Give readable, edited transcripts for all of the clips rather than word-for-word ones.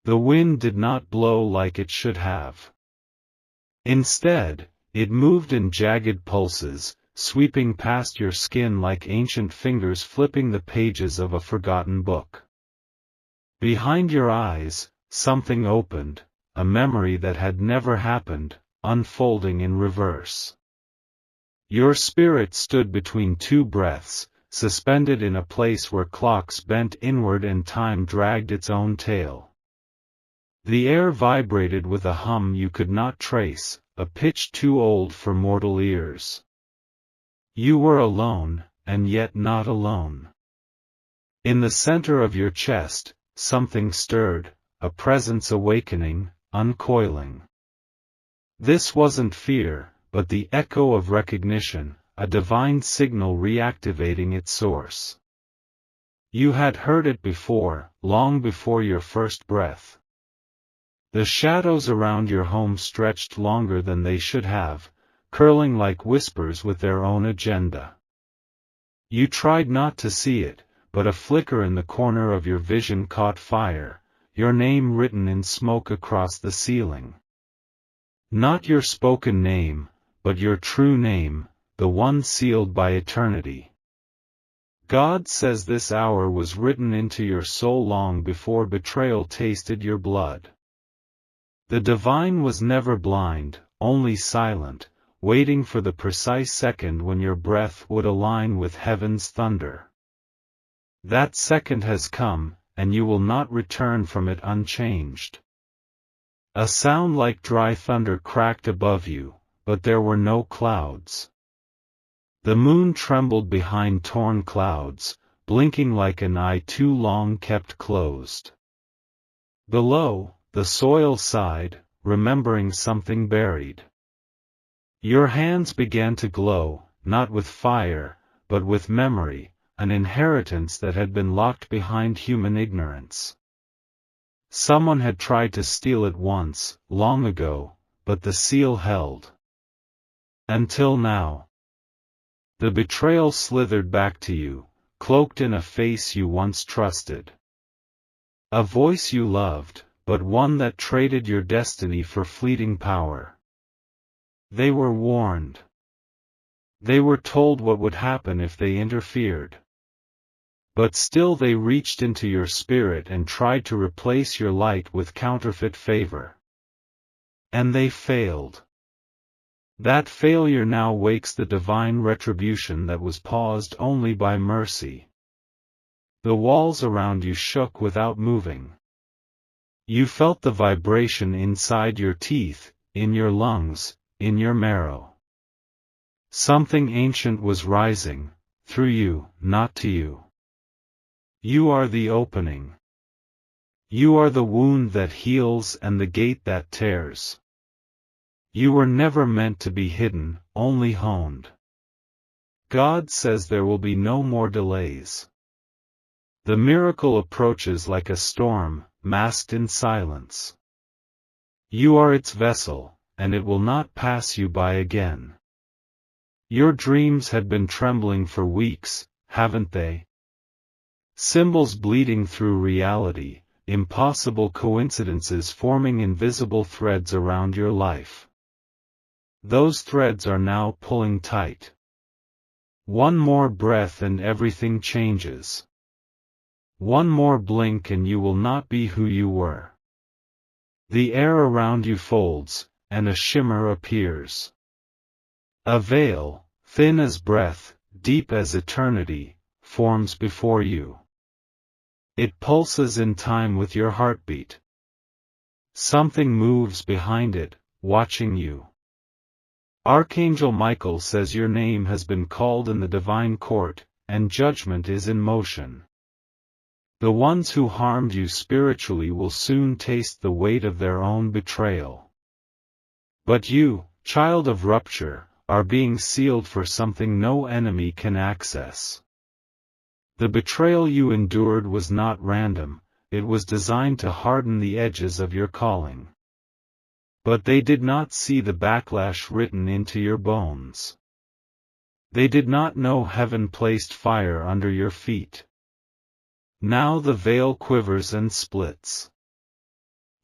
The wind did not blow like it should have. Instead, it moved in jagged pulses, sweeping past your skin like ancient fingers flipping the pages of a forgotten book. Behind your eyes, something opened, a memory that had never happened, unfolding in reverse. Your spirit stood between two breaths, suspended in a place where clocks bent inward and time dragged its own tail. The air vibrated with a hum you could not trace, a pitch too old for mortal ears. You were alone, and yet not alone. In the center of your chest, something stirred, a presence awakening, uncoiling. This wasn't fear, but the echo of recognition, a divine signal reactivating its source. You had heard it before, long before your first breath. The shadows around your home stretched longer than they should have, curling like whispers with their own agenda. You tried not to see it, but a flicker in the corner of your vision caught fire, your name written in smoke across the ceiling. Not your spoken name, but your true name, the one sealed by eternity. God says this hour was written into your soul long before betrayal tasted your blood. The divine was never blind, only silent, waiting for the precise second when your breath would align with heaven's thunder. That second has come, and you will not return from it unchanged. A sound like dry thunder cracked above you, but there were no clouds. The moon trembled behind torn clouds, blinking like an eye too long kept closed. Below, the soil sighed, remembering something buried. Your hands began to glow, not with fire, but with memory, an inheritance that had been locked behind human ignorance. Someone had tried to steal it once, long ago, but the seal held. Until now. The betrayal slithered back to you, cloaked in a face you once trusted. A voice you loved, but one that traded your destiny for fleeting power. They were warned. They were told what would happen if they interfered. But still they reached into your spirit and tried to replace your light with counterfeit favor. And they failed. That failure now wakes the divine retribution that was paused only by mercy. The walls around you shook without moving. You felt the vibration inside your teeth, in your lungs, in your marrow. Something ancient was rising, through you, not to you. You are the opening. You are the wound that heals and the gate that tears. You were never meant to be hidden, only honed. God says there will be no more delays. The miracle approaches like a storm, masked in silence. You are its vessel, and it will not pass you by again. Your dreams had been trembling for weeks, haven't they? Symbols bleeding through reality, impossible coincidences forming invisible threads around your life. Those threads are now pulling tight. One more breath and everything changes. One more blink and you will not be who you were. The air around you folds, and a shimmer appears. A veil, thin as breath, deep as eternity, forms before you. It pulses in time with your heartbeat. Something moves behind it, watching you. Archangel Michael says your name has been called in the divine court, and judgment is in motion. The ones who harmed you spiritually will soon taste the weight of their own betrayal. But you, child of rupture, are being sealed for something no enemy can access. The betrayal you endured was not random, it was designed to harden the edges of your calling. But they did not see the backlash written into your bones. They did not know heaven placed fire under your feet. Now the veil quivers and splits.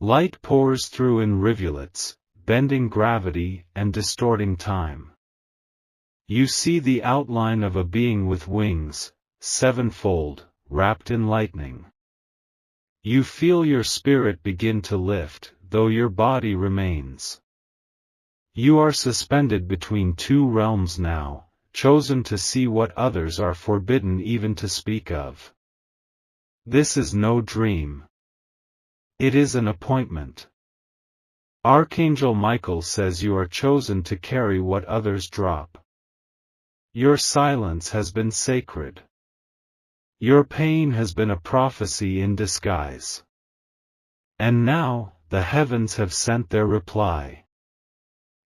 Light pours through in rivulets, bending gravity and distorting time. You see the outline of a being with wings, sevenfold, wrapped in lightning. You feel your spirit begin to lift, though your body remains. You are suspended between two realms now, chosen to see what others are forbidden even to speak of. This is no dream. It is an appointment. Archangel Michael says you are chosen to carry what others drop. Your silence has been sacred. Your pain has been a prophecy in disguise. And now, the heavens have sent their reply.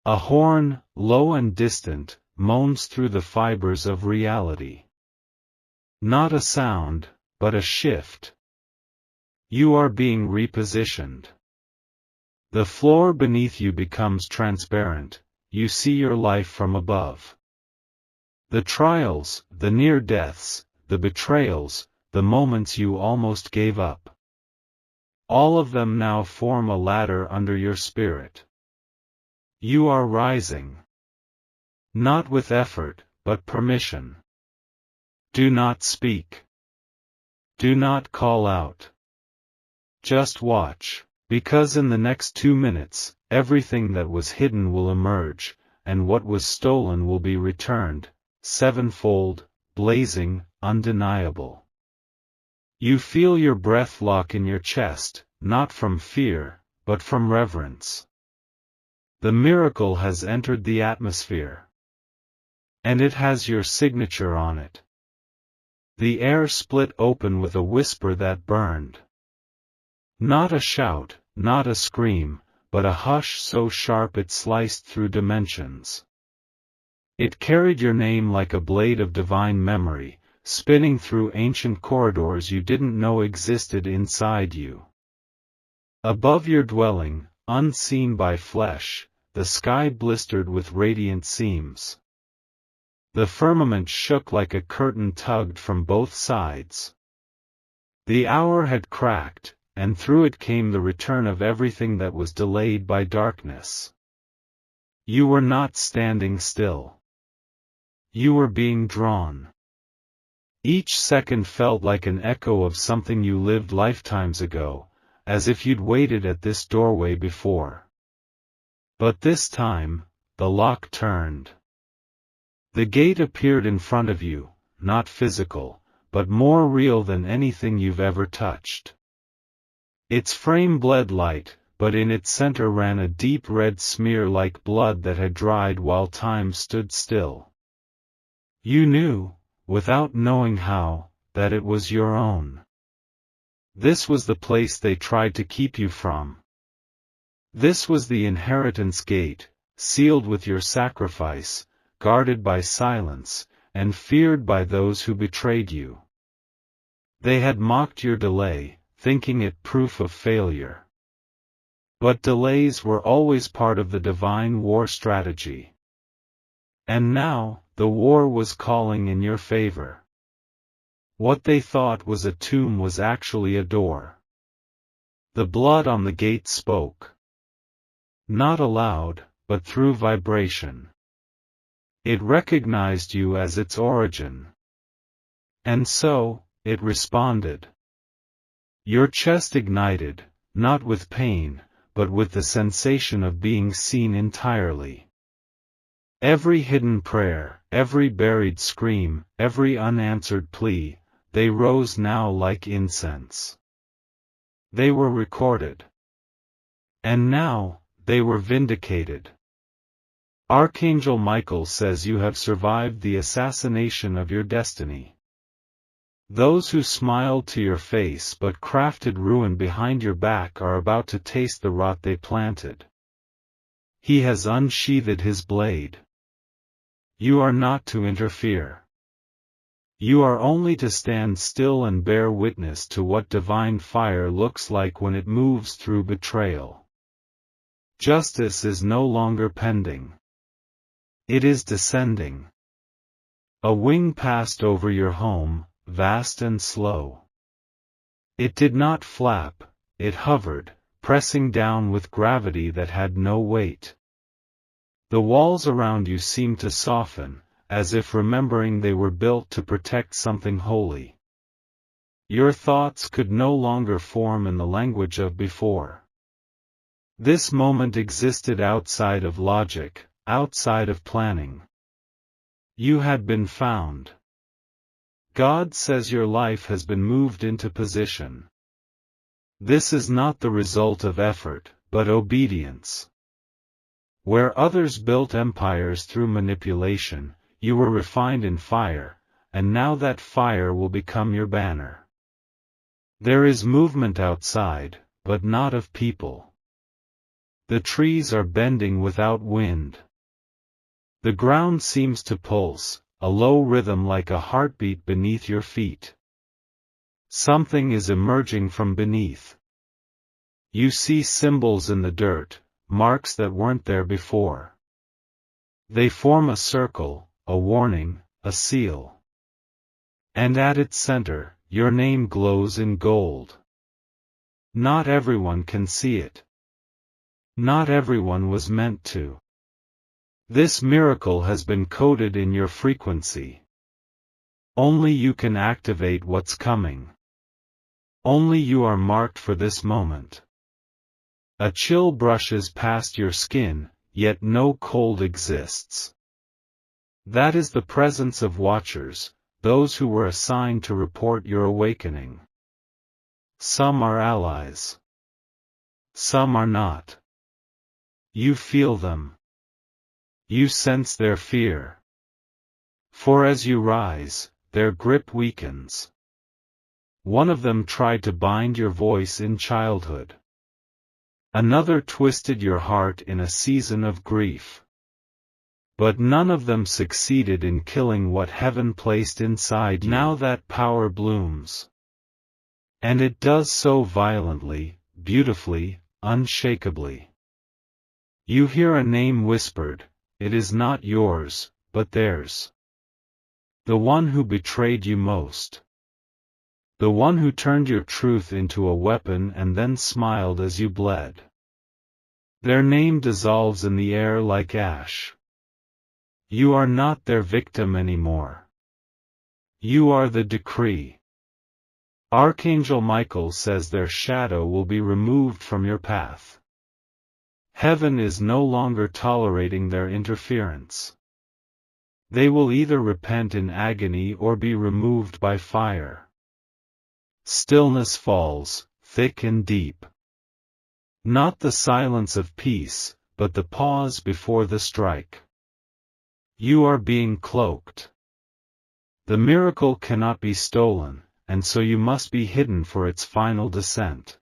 A horn, low and distant, moans through the fibers of reality. Not a sound, but a shift. You are being repositioned. The floor beneath you becomes transparent, you see your life from above. The trials, the near deaths, the betrayals, the moments you almost gave up. All of them now form a ladder under your spirit. You are rising. Not with effort, but permission. Do not speak. Do not call out. Just watch. Because in the next 2 minutes, everything that was hidden will emerge, and what was stolen will be returned, sevenfold, blazing, undeniable. You feel your breath lock in your chest, not from fear, but from reverence. The miracle has entered the atmosphere. And it has your signature on it. The air split open with a whisper that burned. Not a shout, not a scream, but a hush so sharp it sliced through dimensions. It carried your name like a blade of divine memory, spinning through ancient corridors you didn't know existed inside you. Above your dwelling, unseen by flesh, the sky blistered with radiant seams. The firmament shook like a curtain tugged from both sides. The hour had cracked, and through it came the return of everything that was delayed by darkness. You were not standing still. You were being drawn. Each second felt like an echo of something you lived lifetimes ago, as if you'd waited at this doorway before. But this time, the lock turned. The gate appeared in front of you, not physical, but more real than anything you've ever touched. Its frame bled light, but in its center ran a deep red smear like blood that had dried while time stood still. You knew, without knowing how, that it was your own. This was the place they tried to keep you from. This was the inheritance gate, sealed with your sacrifice, guarded by silence, and feared by those who betrayed you. They had mocked your delay, thinking it proof of failure. But delays were always part of the divine war strategy. And now, the war was calling in your favor. What they thought was a tomb was actually a door. The blood on the gate spoke. Not aloud, but through vibration. It recognized you as its origin. And so, it responded. Your chest ignited, not with pain, but with the sensation of being seen entirely. Every hidden prayer, every buried scream, every unanswered plea, they rose now like incense. They were recorded. And now, they were vindicated. Archangel Michael says you have survived the assassination of your destiny. Those who smiled to your face but crafted ruin behind your back are about to taste the rot they planted. He has unsheathed his blade. You are not to interfere. You are only to stand still and bear witness to what divine fire looks like when it moves through betrayal. Justice is no longer pending. It is descending. A wing passed over your home, vast and slow. It did not flap, it hovered, pressing down with gravity that had no weight. The walls around you seemed to soften, as if remembering they were built to protect something holy. Your thoughts could no longer form in the language of before. This moment existed outside of logic, outside of planning. You had been found. God says your life has been moved into position. This is not the result of effort, but obedience. Where others built empires through manipulation, you were refined in fire, and now that fire will become your banner. There is movement outside, but not of people. The trees are bending without wind. The ground seems to pulse, a low rhythm like a heartbeat beneath your feet. Something is emerging from beneath. You see symbols in the dirt, marks that weren't there before. They form a circle, a warning, a seal. And at its center, your name glows in gold. Not everyone can see it. Not everyone was meant to. This miracle has been coded in your frequency. Only you can activate what's coming. Only you are marked for this moment. A chill brushes past your skin, yet no cold exists. That is the presence of watchers, those who were assigned to report your awakening. Some are allies. Some are not. You feel them. You sense their fear. For as you rise, their grip weakens. One of them tried to bind your voice in childhood. Another twisted your heart in a season of grief. But none of them succeeded in killing what heaven placed inside you. Now that power blooms. And it does so violently, beautifully, unshakably. You hear a name whispered, it is not yours, but theirs. The one who betrayed you most. The one who turned your truth into a weapon and then smiled as you bled. Their name dissolves in the air like ash. You are not their victim anymore. You are the decree. Archangel Michael says their shadow will be removed from your path. Heaven is no longer tolerating their interference. They will either repent in agony or be removed by fire. Stillness falls, thick and deep. Not the silence of peace, but the pause before the strike. You are being cloaked. The miracle cannot be stolen, and so you must be hidden for its final descent.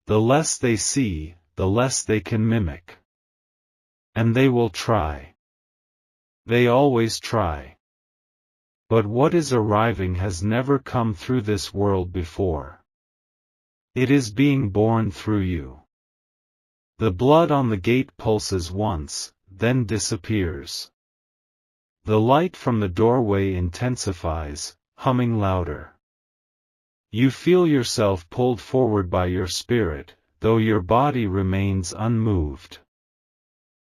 The less they see, the less they can mimic. And they will try. They always try. But what is arriving has never come through this world before. It is being born through you. The blood on the gate pulses once, then disappears. The light from the doorway intensifies, humming louder. You feel yourself pulled forward by your spirit, though your body remains unmoved.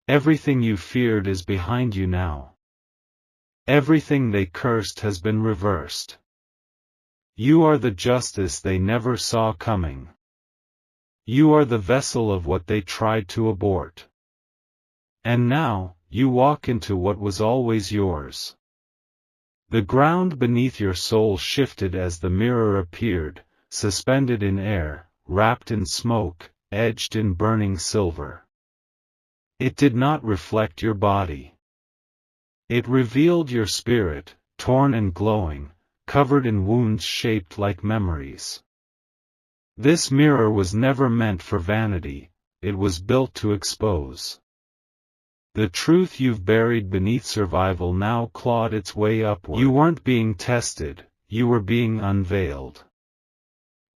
Everything you feared is behind you now. Everything they cursed has been reversed. You are the justice they never saw coming. You are the vessel of what they tried to abort. And now, you walk into what was always yours. The ground beneath your soul shifted as the mirror appeared, suspended in air, wrapped in smoke, edged in burning silver. It did not reflect your body. It revealed your spirit, torn and glowing, covered in wounds shaped like memories. This mirror was never meant for vanity, it was built to expose. The truth you've buried beneath survival now clawed its way upward. You weren't being tested, you were being unveiled.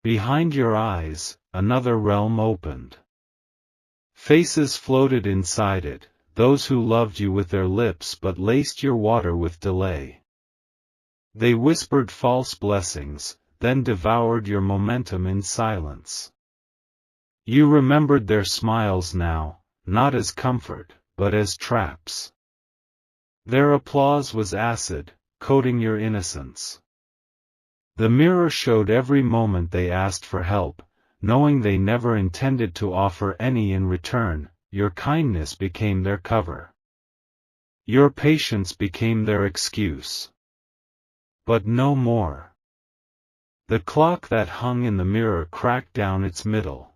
Behind your eyes, another realm opened. Faces floated inside it, those who loved you with their lips but laced your water with delay. They whispered false blessings, then devoured your momentum in silence. You remembered their smiles now, not as comfort, but as traps. Their applause was acid, coating your innocence. The mirror showed every moment they asked for help, knowing they never intended to offer any in return. Your kindness became their cover. Your patience became their excuse. But no more. The clock that hung in the mirror cracked down its middle.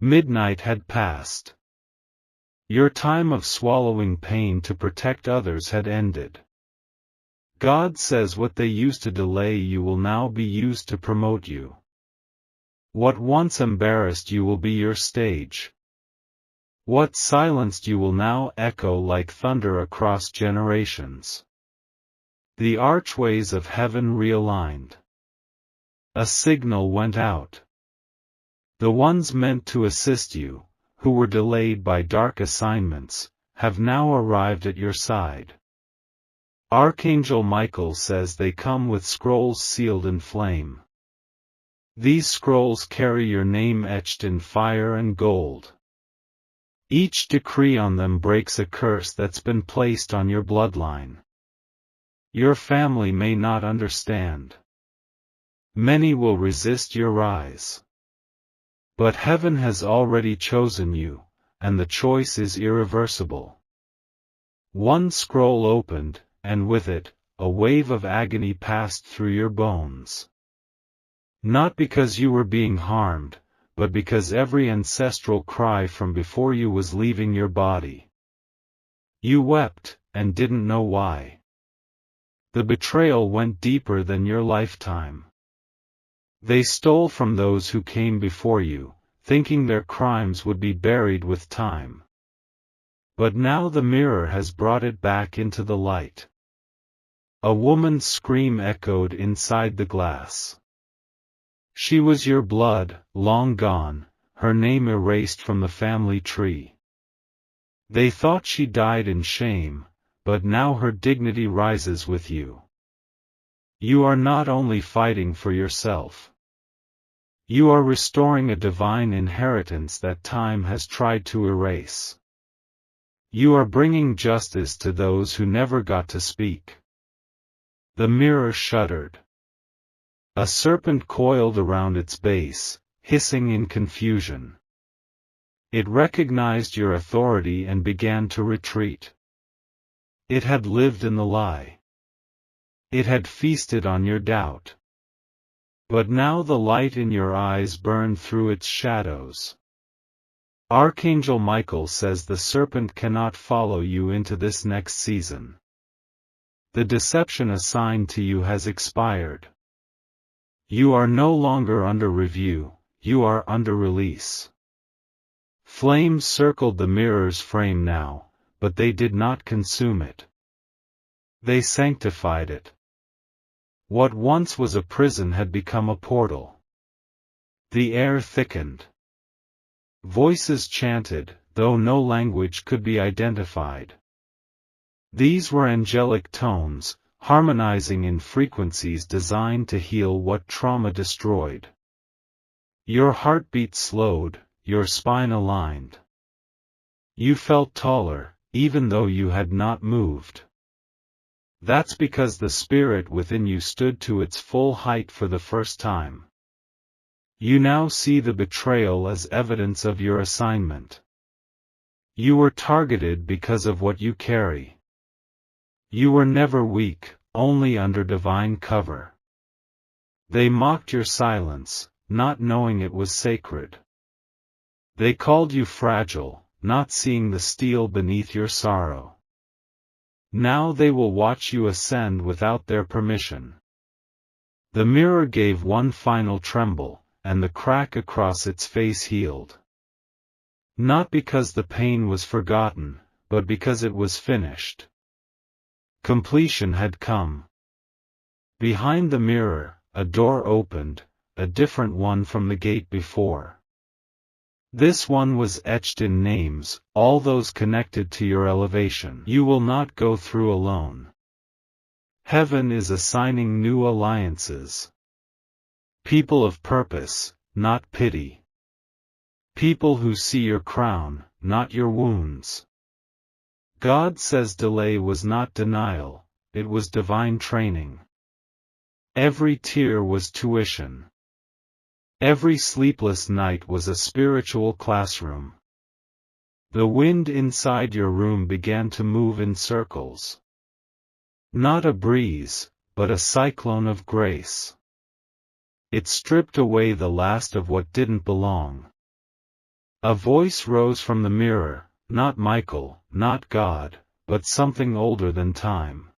Midnight had passed. Your time of swallowing pain to protect others had ended. God says what they used to delay you will now be used to promote you. What once embarrassed you will be your stage. What silenced you will now echo like thunder across generations. The archways of heaven realigned. A signal went out. The ones meant to assist you, who were delayed by dark assignments, have now arrived at your side. Archangel Michael says they come with scrolls sealed in flame. These scrolls carry your name etched in fire and gold. Each decree on them breaks a curse that's been placed on your bloodline. Your family may not understand. Many will resist your rise. But heaven has already chosen you, and the choice is irreversible. One scroll opened, and with it, a wave of agony passed through your bones. Not because you were being harmed, but because every ancestral cry from before you was leaving your body. You wept, and didn't know why. The betrayal went deeper than your lifetime. They stole from those who came before you, thinking their crimes would be buried with time. But now the mirror has brought it back into the light. A woman's scream echoed inside the glass. She was your blood, long gone, her name erased from the family tree. They thought she died in shame, but now her dignity rises with you. You are not only fighting for yourself. You are restoring a divine inheritance that time has tried to erase. You are bringing justice to those who never got to speak. The mirror shuddered. A serpent coiled around its base, hissing in confusion. It recognized your authority and began to retreat. It had lived in the lie. It had feasted on your doubt. But now the light in your eyes burned through its shadows. Archangel Michael says the serpent cannot follow you into this next season. The deception assigned to you has expired. You are no longer under review, you are under release. Flames circled the mirror's frame now, but they did not consume it. They sanctified it. What once was a prison had become a portal. The air thickened. Voices chanted, though no language could be identified. These were angelic tones, harmonizing in frequencies designed to heal what trauma destroyed. Your heartbeat slowed, your spine aligned. You felt taller, even though you had not moved. That's because the spirit within you stood to its full height for the first time. You now see the betrayal as evidence of your assignment. You were targeted because of what you carry. You were never weak, only under divine cover. They mocked your silence, not knowing it was sacred. They called you fragile, not seeing the steel beneath your sorrow. Now they will watch you ascend without their permission. The mirror gave one final tremble, and the crack across its face healed. Not because the pain was forgotten, but because it was finished. Completion had come. Behind the mirror, a door opened, a different one from the gate before. This one was etched in names, all those connected to your elevation. You will not go through alone. Heaven is assigning new alliances. People of purpose, not pity. People who see your crown, not your wounds. God says delay was not denial, it was divine training. Every tear was tuition. Every sleepless night was a spiritual classroom. The wind inside your room began to move in circles. Not a breeze, but a cyclone of grace. It stripped away the last of what didn't belong. A voice rose from the mirror, not Michael, not God, but something older than time.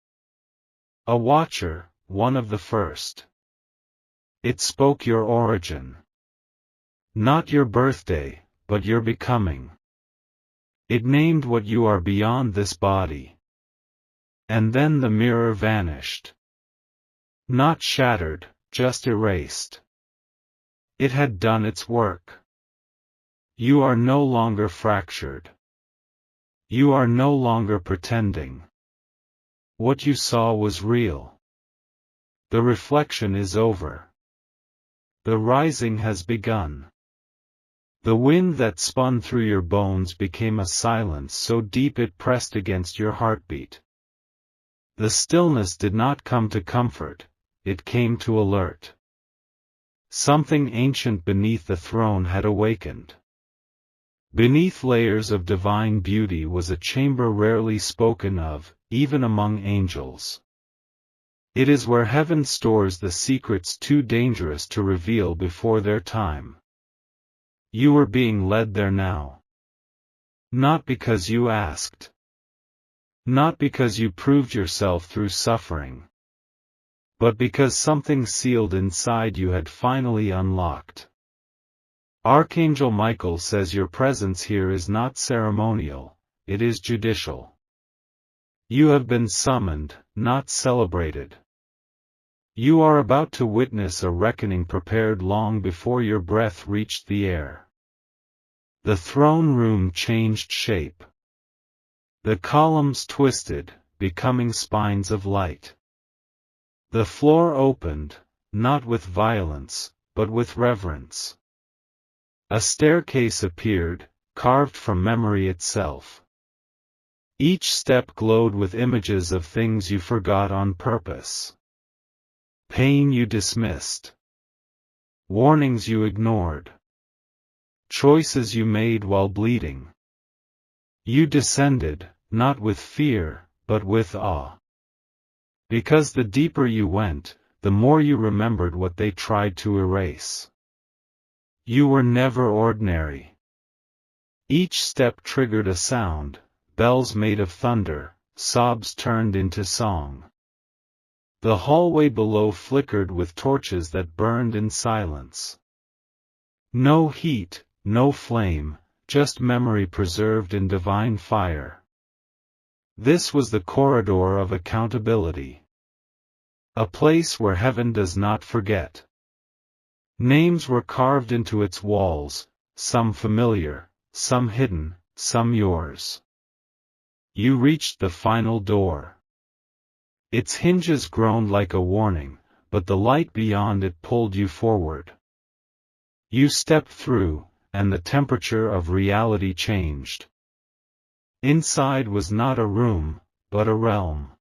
A watcher, one of the first. It spoke your origin. Not your birthday, but your becoming. It named what you are beyond this body. And then the mirror vanished. Not shattered, just erased. It had done its work. You are no longer fractured. You are no longer pretending. What you saw was real. The reflection is over. The rising has begun. The wind that spun through your bones became a silence so deep it pressed against your heartbeat. The stillness did not come to comfort, it came to alert. Something ancient beneath the throne had awakened. Beneath layers of divine beauty was a chamber rarely spoken of, even among angels. It is where heaven stores the secrets too dangerous to reveal before their time. You are being led there now. Not because you asked. Not because you proved yourself through suffering. But because something sealed inside you had finally unlocked. Archangel Michael says your presence here is not ceremonial, it is judicial. You have been summoned, not celebrated. You are about to witness a reckoning prepared long before your breath reached the air. The throne room changed shape. The columns twisted, becoming spines of light. The floor opened, not with violence, but with reverence. A staircase appeared, carved from memory itself. Each step glowed with images of things you forgot on purpose. Pain you dismissed. Warnings you ignored. Choices you made while bleeding. You descended, not with fear, but with awe. Because the deeper you went, the more you remembered what they tried to erase. You were never ordinary. Each step triggered a sound, bells made of thunder, sobs turned into song. The hallway below flickered with torches that burned in silence. No heat, no flame, just memory preserved in divine fire. This was the corridor of accountability. A place where heaven does not forget. Names were carved into its walls, some familiar, some hidden, some yours. You reached the final door. Its hinges groaned like a warning, but the light beyond it pulled you forward. You stepped through, and the temperature of reality changed. Inside was not a room, but a realm.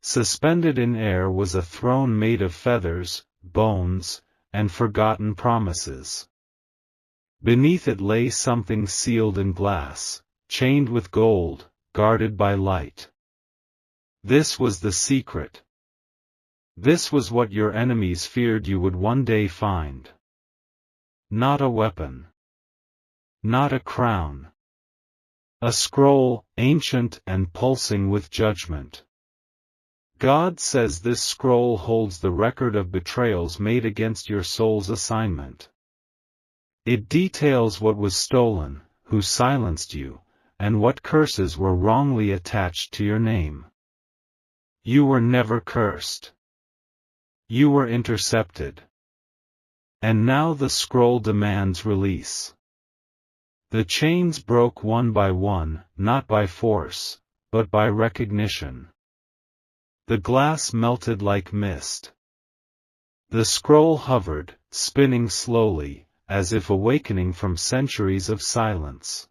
Suspended in air was a throne made of feathers, bones, and forgotten promises. Beneath it lay something sealed in glass, chained with gold, guarded by light. This was the secret. This was what your enemies feared you would one day find. Not a weapon. Not a crown. A scroll, ancient and pulsing with judgment. God says this scroll holds the record of betrayals made against your soul's assignment. It details what was stolen, who silenced you, and what curses were wrongly attached to your name. You were never cursed. You were intercepted. And now the scroll demands release. The chains broke one by one, not by force, but by recognition. The glass melted like mist. The scroll hovered, spinning slowly, as if awakening from centuries of silence.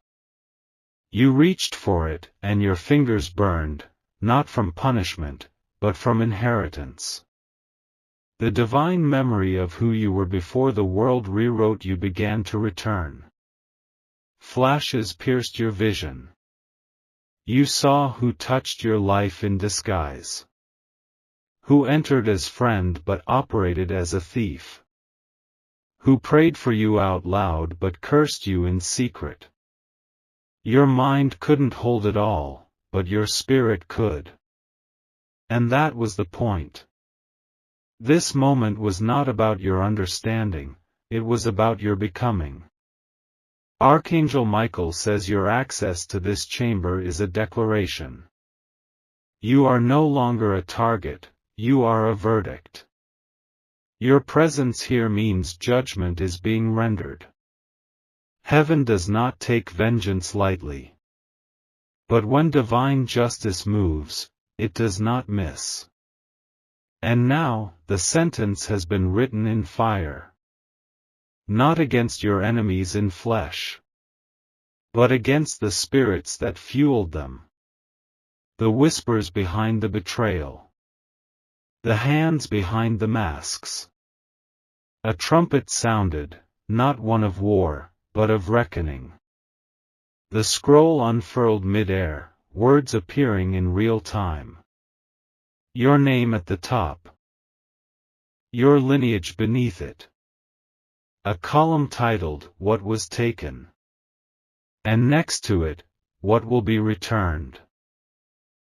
You reached for it, and your fingers burned, not from punishment, but from inheritance. The divine memory of who you were before the world rewrote you began to return. Flashes pierced your vision. You saw who touched your life in disguise. Who entered as friend but operated as a thief. Who prayed for you out loud but cursed you in secret. Your mind couldn't hold it all, but your spirit could. And that was the point. This moment was not about your understanding, it was about your becoming. Archangel Michael says your access to this chamber is a declaration. You are no longer a target, you are a verdict. Your presence here means judgment is being rendered. Heaven does not take vengeance lightly. But when divine justice moves, it does not miss. And now, the sentence has been written in fire. Not against your enemies in flesh, but against the spirits that fueled them. The whispers behind the betrayal. The hands behind the masks. A trumpet sounded, not one of war, but of reckoning. The scroll unfurled mid-air, words appearing in real time. Your name at the top. Your lineage beneath it. A column titled, What Was Taken. And next to it, What Will Be Returned.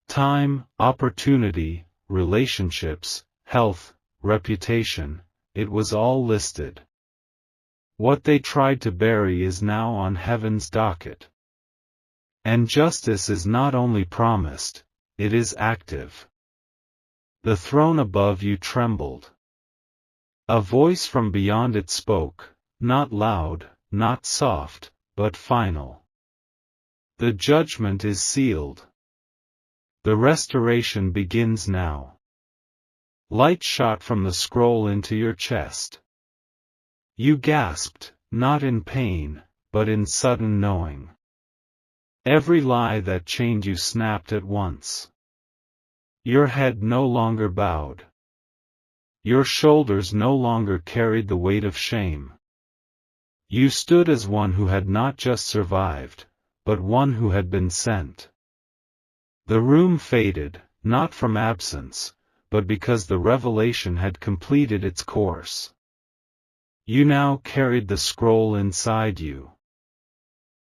Time, opportunity, relationships, health, reputation, it was all listed. What they tried to bury is now on heaven's docket. And justice is not only promised, it is active. The throne above you trembled. A voice from beyond it spoke, not loud, not soft, but final. The judgment is sealed. The restoration begins now. Light shot from the scroll into your chest. You gasped, not in pain, but in sudden knowing. Every lie that chained you snapped at once. Your head no longer bowed. Your shoulders no longer carried the weight of shame. You stood as one who had not just survived, but one who had been sent. The room faded, not from absence, but because the revelation had completed its course. You now carried the scroll inside you.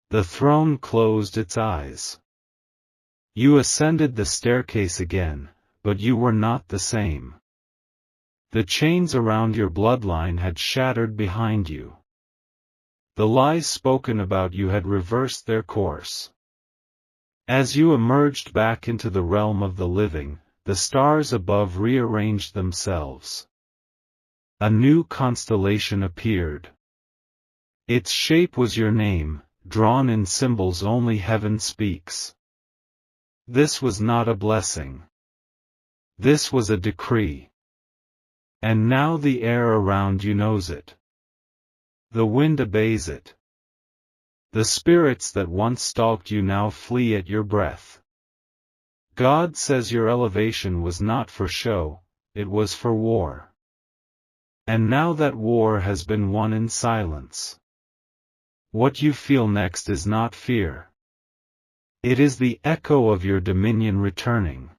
The throne closed its eyes. You ascended the staircase again, but you were not the same. The chains around your bloodline had shattered behind you. The lies spoken about you had reversed their course. As you emerged back into the realm of the living, the stars above rearranged themselves. A new constellation appeared. Its shape was your name, drawn in symbols only heaven speaks. This was not a blessing. This was a decree. And now the air around you knows it. The wind obeys it. The spirits that once stalked you now flee at your breath. God says your elevation was not for show, it was for war. And now that war has been won in silence. What you feel next is not fear. It is the echo of your dominion returning.